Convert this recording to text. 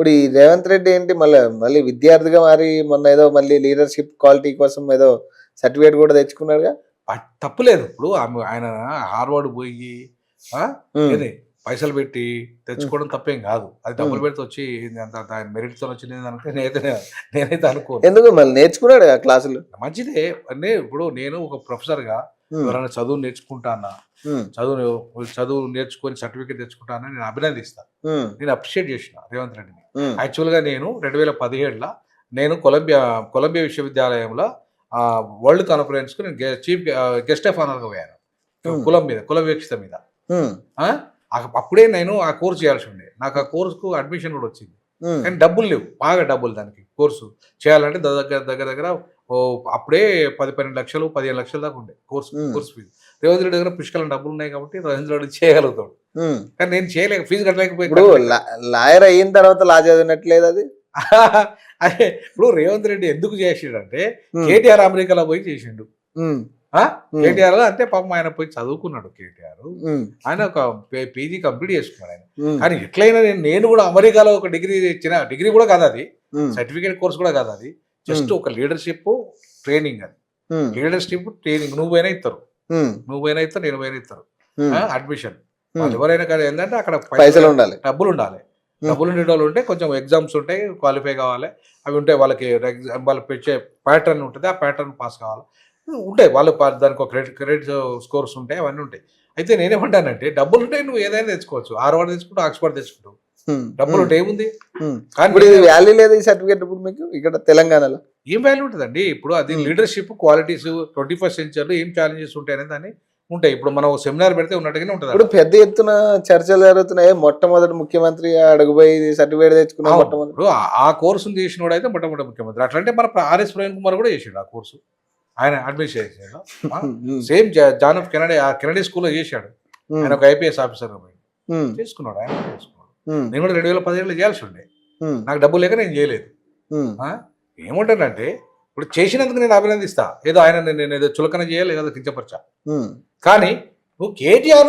ఇప్పుడు ఈ రేవంత్ రెడ్డి ఏంటి మళ్ళీ విద్యార్థిగా మారి మొన్న ఏదో మళ్ళీ లీడర్షిప్ క్వాలిటీ కోసం ఏదో సర్టిఫికేట్ కూడా తెచ్చుకున్నాడుగా. తప్పులేదు. ఇప్పుడు ఆయన హార్వర్డ్ పోయి ఏది పైసలు పెట్టి తెచ్చుకోవడం తప్పేం కాదు. అది డబ్బులు పెడితే వచ్చి ఆయన మెరిట్తో వచ్చింది అంటే నేనైతే అనుకోను. ఎందుకు మళ్ళీ నేర్చుకున్నాడు క్లాసులు మంచిదే. అంటే ఇప్పుడు నేను ఒక ప్రొఫెసర్గా ఎవరైనా చదువు నేర్చుకుంటానా, చదువు నేర్చుకొని సర్టిఫికేట్ తెచ్చుకుంటానని నేను అభినందిస్తాను. నేను అప్రిషియేట్ చేసిన రేవంత్ రెడ్డిని. యాక్చువల్గా నేను 2017లో నేను కొలంబియా విశ్వవిద్యాలయంలో వరల్డ్ కాన్ఫరెన్స్కు నేను చీఫ్ గెస్ట్ ఆఫ్ ఆనర్గా పోయాను. కులం వివక్షత మీద. అప్పుడే నేను ఆ కోర్సు చేయాల్సి ఉండే. నాకు ఆ కోర్సుకు అడ్మిషన్ కూడా వచ్చింది. కానీ డబ్బులు లేవు, బాగా డబ్బులు దానికి. కోర్సు చేయాలంటే దగ్గర అప్పుడే 10-12 లక్షలు 15 లక్షల దాకా ఉండే కోర్సు ఫీజు. రేవంత్ రెడ్డి దగ్గర పుష్కలం డబ్బులు ఉన్నాయి కాబట్టి రేవంత్ రెడ్డి చేయగలుగుతాడు. కానీ నేను చేయలేక ఫీజు కట్టలేకపోయి. లాయర్ అయిన తర్వాత లా చదివినట్లేదు అది. అదే ఇప్పుడు రేవంత్ రెడ్డి ఎందుకు చేసిండంటే కేటీఆర్ అమెరికాలో పోయి చేసిండు. కేటీఆర్ అంటే పాపం ఆయన పోయి చదువుకున్నాడు. కేటీఆర్ ఆయన ఒక పీజీ కంప్లీట్ చేసుకున్నాడు ఆయన. కానీ ఎట్లయినా నేను కూడా అమెరికాలో ఒక డిగ్రీ కూడా కాదు అది, సర్టిఫికేట్ కోర్స్ కూడా కాదు అది, జస్ట్ ఒక లీడర్షిప్ ట్రైనింగ్. అది లీడర్షిప్ ట్రైనింగ్. నువ్వైనా ఇస్తారు, నేను పోయినా ఇస్తారు అడ్మిషన్. వాళ్ళు ఎవరైనా కానీ ఏంటంటే అక్కడ పైసలు ఉండాలి, డబ్బులు ఉండాలి. డబ్బులు ఉండే వాళ్ళు ఉంటే కొంచెం ఎగ్జామ్స్ ఉంటాయి, క్వాలిఫై కావాలి. అవి ఉంటాయి వాళ్ళకి. వాళ్ళు పెట్టే ప్యాటర్న్ ఉంటుంది, ఆ ప్యాటర్న్ పాస్ కావాలి ఉంటాయి. వాళ్ళు దానికి ఒక క్రెడిట్ స్కోర్స్ ఉంటాయి, అవన్నీ ఉంటాయి. అయితే నేనేమంటానంటే డబ్బులు ఉంటాయి, నువ్వు ఏదైనా తెచ్చుకోవచ్చు. హార్వర్డ్ తెచ్చుకుంటావు, ఆక్స్ఫర్డ్ తెచ్చుకుంటావు, డబ్బులు ఉంటే ఏముంది. కానీ వాల్యూ లేదు ఈ సర్టిఫికేట్ ఇప్పుడు మీకు ఇక్కడ తెలంగాణలో. ఏం వాల్యూ ఉంటుందండి? ఇప్పుడు అది లీడర్షిప్ క్వాలిటీస్ 21st సెంచరీలో ఏం ఛాలెంజెస్ ఉంటాయనే దాన్ని ఉంటాయి. ఇప్పుడు మనం సెమినార్ పెడితే ఉన్నట్టుగానే ఉంటుంది. ఇప్పుడు పెద్ద ఎత్తున చర్చలు జరుగుతున్నాయి. మొట్టమొదటి ముఖ్యమంత్రి అడుగుపోయి సర్టిఫికేట్ తెచ్చుకున్నా. ఇప్పుడు ఆ కోర్సును చేసిన వాడు అయితే మొట్టమొదటి ముఖ్యమంత్రి. అట్లంటే మన ఆర్ఎస్ ప్రవీణ్ కుమార్ కూడా చేసాడు ఆ కోర్సు. ఆయన అడ్మిషన్ చేశాడు. సేమ్ జాన్ ఆఫ్ కెనడీ స్కూల్లో చేశాడు. ఆయన ఒక ఐపీఎస్ ఆఫీసర్ చేసుకున్నాడు. ఆయన చేసుకున్నాడు. నేను కూడా 2017లో చేయాల్సి ఉండే. నాకు డబ్బు లేక నేను చేయలేదు. ఏమంటానంటే ఇప్పుడు చేసినందుకు నేను అభినందిస్తా. ఏదో ఆయన నేను ఏదో చులకన చేయాలి, ఏదో కించపరచా. కానీ నువ్వు కేటీఆర్